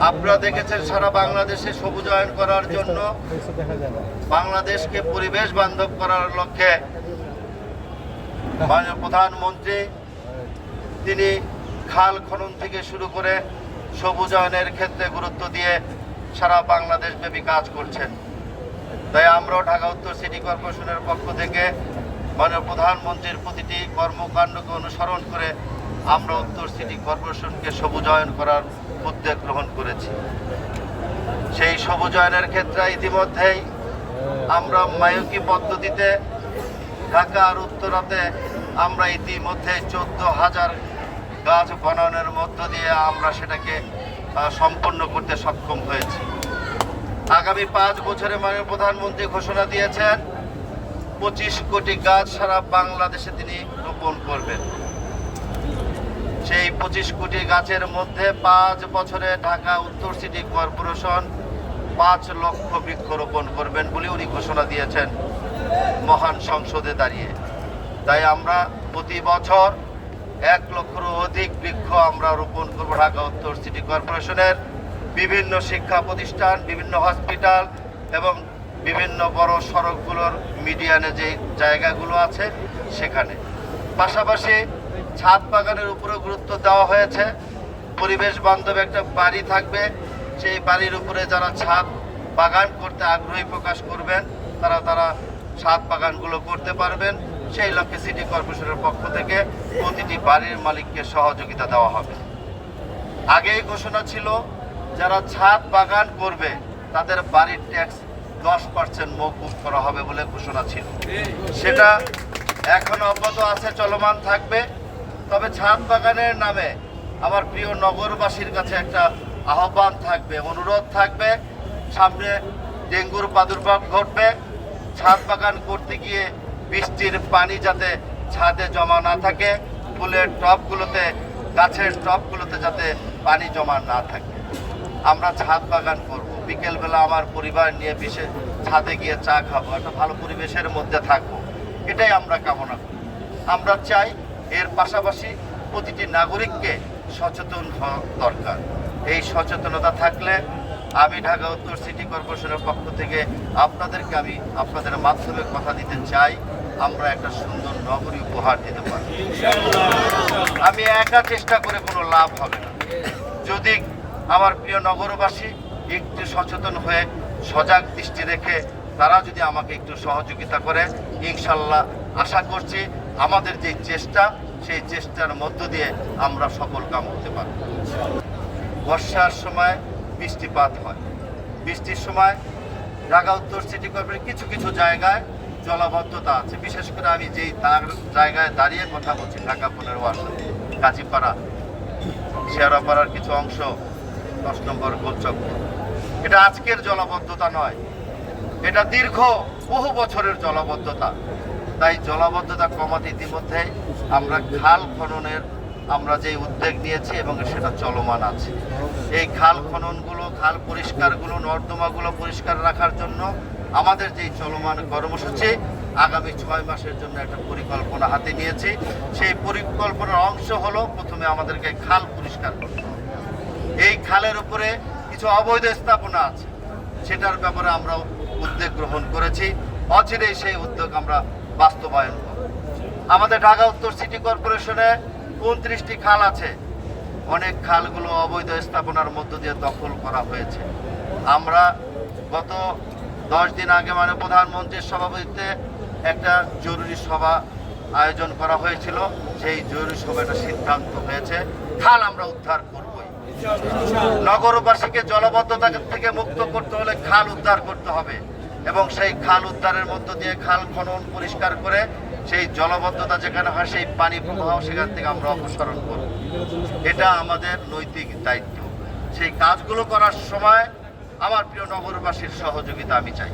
আপনারা দেখেছেন সারা বাংলাদেশে সবুজায়ন করার জন্য, বাংলাদেশকে পরিবেশ বান্ধব করার লক্ষ্যে মাননীয় প্রধানমন্ত্রী তিনি খাল খনন থেকে শুরু করে সবুজায়নের ক্ষেত্রে গুরুত্ব দিয়ে সারা বাংলাদেশ ব্যাপী কাজ করছেন। তাই আমরাও ঢাকা উত্তর সিটি কর্পোরেশনের পক্ষ থেকে মাননীয় প্রধানমন্ত্রীর প্রতিটি কর্মকাণ্ডকে অনুসরণ করে আমরা উত্তর সিটি কর্পোরেশনকে সবুজায়ন করার উদ্যোগ গ্রহণ করেছি। সেই সবুজায়নের ক্ষেত্রে ইতিমধ্যেই আমরা মায়ুকি পদ্ধতিতে ঢাকা আর উত্তরাতে আমরা ইতিমধ্যে 14,000 গাছ বনানোর মধ্য দিয়ে আমরা সেটাকে সম্পন্ন করতে সক্ষম হয়েছি। আগামী 5 বছরে মাননীয় প্রধানমন্ত্রী ঘোষণা দিয়েছেন 25 কোটি গাছ সারা বাংলাদেশে তিনি রোপণ করবেন। সেই 25 কোটি গাছের মধ্যে 5 বছরে ঢাকা উত্তর সিটি কর্পোরেশন 5 লক্ষ বৃক্ষ রোপণ করবেন বলে উনি ঘোষণা দিয়েছেন মহান সংসদে দাঁড়িয়ে। তাই আমরা প্রতি বছর 1 লক্ষেরও অধিক বৃক্ষ আমরা রোপণ করব ঢাকা উত্তর সিটি কর্পোরেশনের বিভিন্ন শিক্ষা প্রতিষ্ঠান, বিভিন্ন হসপিটাল এবং বিভিন্ন বড় সড়কগুলোর মিডিয়ানে যে জায়গাগুলো আছে সেখানে। পাশাপাশি ছাদ বাগানের উপরে গুরুত্ব দেওয়া হয়েছে। পরিবেশ বান্ধব একটা বাড়ি থাকবে, সেই বাড়ির উপরে যারা ছাদ বাগান করতে আগ্রহী প্রকাশ করবেন তারা ছাদ বাগানগুলো করতে পারবেন। সেই লক্ষ্যে সিটি কর্পোরেশনের পক্ষ থেকে প্রতিটি বাড়ির মালিককে সহযোগিতা দেওয়া হবে। আগেই ঘোষণা ছিল যারা ছাদ বাগান করবে তাদের বাড়ির ট্যাক্স 10% মওকুফ করা হবে বলে ঘোষণা ছিল। সেটা এখন অব্যাহত আছে, চলমান থাকবে। তবে ছাদ বাগানের নামে আমার প্রিয় নগরবাসীর কাছে একটা আহ্বান থাকবে, অনুরোধ থাকবে। সামনে ডেঙ্গুর প্রাদুর্ভাব ঘটবে, ছাদ বাগান করতে গিয়ে বৃষ্টির পানি যাতে ছাদে জমা না থাকে, ফুলের টবগুলোতে, গাছের টবগুলোতে যাতে পানি জমা না থাকে। আমরা ছাদ বাগান করব, বিকেলবেলা আমার পরিবার নিয়ে ছাদে গিয়ে চা খাবো, একটা ভালো পরিবেশের মধ্যে থাকবো, এটাই আমরা কামনা করি। আমরা চাই এর পাশাপাশি প্রতিটি নাগরিককে সচেতন হওয়া দরকার। এই সচেতনতা থাকলে আমি ঢাকা উত্তর সিটি কর্পোরেশনের পক্ষ থেকে আমি আপনাদের মাধ্যমে কথা দিতে চাই, আমরা একটা সুন্দর নগরী উপহার দিতে পারি। আমি একা চেষ্টা করে কোনো লাভ হবে না। যদি আমার প্রিয় নগরবাসী একটু সচেতন হয়ে সজাগ দৃষ্টি রেখে তারা যদি আমাকে একটু সহযোগিতা করে, ইনশাল্লাহ আশা করছি আমাদের যে চেষ্টা, সেই চেষ্টার মধ্য দিয়ে আমরা সফল কাম হতে পারব। বর্ষার সময় বৃষ্টিপাত হয়, বৃষ্টির সময় ঢাকা উত্তর সিটি কর্পোরেশনের কিছু কিছু জায়গায় জলাবদ্ধতা আছে। বিশেষ করে আমি যেই তার জায়গায় দাঁড়িয়ে কথা বলছি, ঢাকা 15 আসন, কাজীপাড়া, শেয়ারাপাড়ার কিছু অংশ, 10 নম্বর গোলচক্র। এটা আজকের জলাবদ্ধতা নয়, এটা দীর্ঘ বহু বছরের জলাবদ্ধতা। তাই জলাবদ্ধতা কমাতে ইতিমধ্যে আমরা খাল খননের আমরা যে উদ্যোগ নিয়েছি এবং সেটা চলমান আছে। এই খাল খননগুলো, খাল পরিষ্কারগুলো, নর্দমাগুলো পরিষ্কার রাখার জন্য আমাদের যেই চলমান কর্মসূচি, আগামী 6 মাসের জন্য একটা পরিকল্পনা হাতে নিয়েছি। সেই পরিকল্পনার অংশ হলো প্রথমে আমাদেরকে খাল পরিষ্কার করতে হবে। এই খালের উপরে কিছু অবৈধ স্থাপনা আছে, সেটার ব্যাপারে আমরা উদ্যোগ গ্রহণ করেছি। অচিরেই সেই উদ্যোগ আমরা বাস্তবায়ন করব। আমাদের ঢাকা উত্তর সিটি কর্পোরেশনে 29টি খাল আছে। অনেক খালগুলো অবৈধ স্থাপনার মধ্য দিয়ে দখল করা হয়েছে। আমরা গত 10 দিন আগে মাননীয় প্রধানমন্ত্রীর সভাপতিত্বে একটা জরুরি সভা আয়োজন করা হয়েছিল। সেই জরুরি সভাটা সিদ্ধান্ত হয়েছে খাল আমরা উদ্ধার করবই। নগরবাসীকে জলাবদ্ধতা থেকে মুক্ত করতে হলে খাল উদ্ধার করতে হবে এবং সেই খাল উদ্ধারের মধ্য দিয়ে খাল খনন পরিষ্কার করে সেই জলাবদ্ধতা যেখানে হয় সেই পানি প্রবাহ সেখান থেকে আমরা অপসারণ করব। এটা আমাদের নৈতিক দায়িত্ব। সেই কাজগুলো করার সময় আমার প্রিয় নগরবাসীর সহযোগিতা আমি চাই।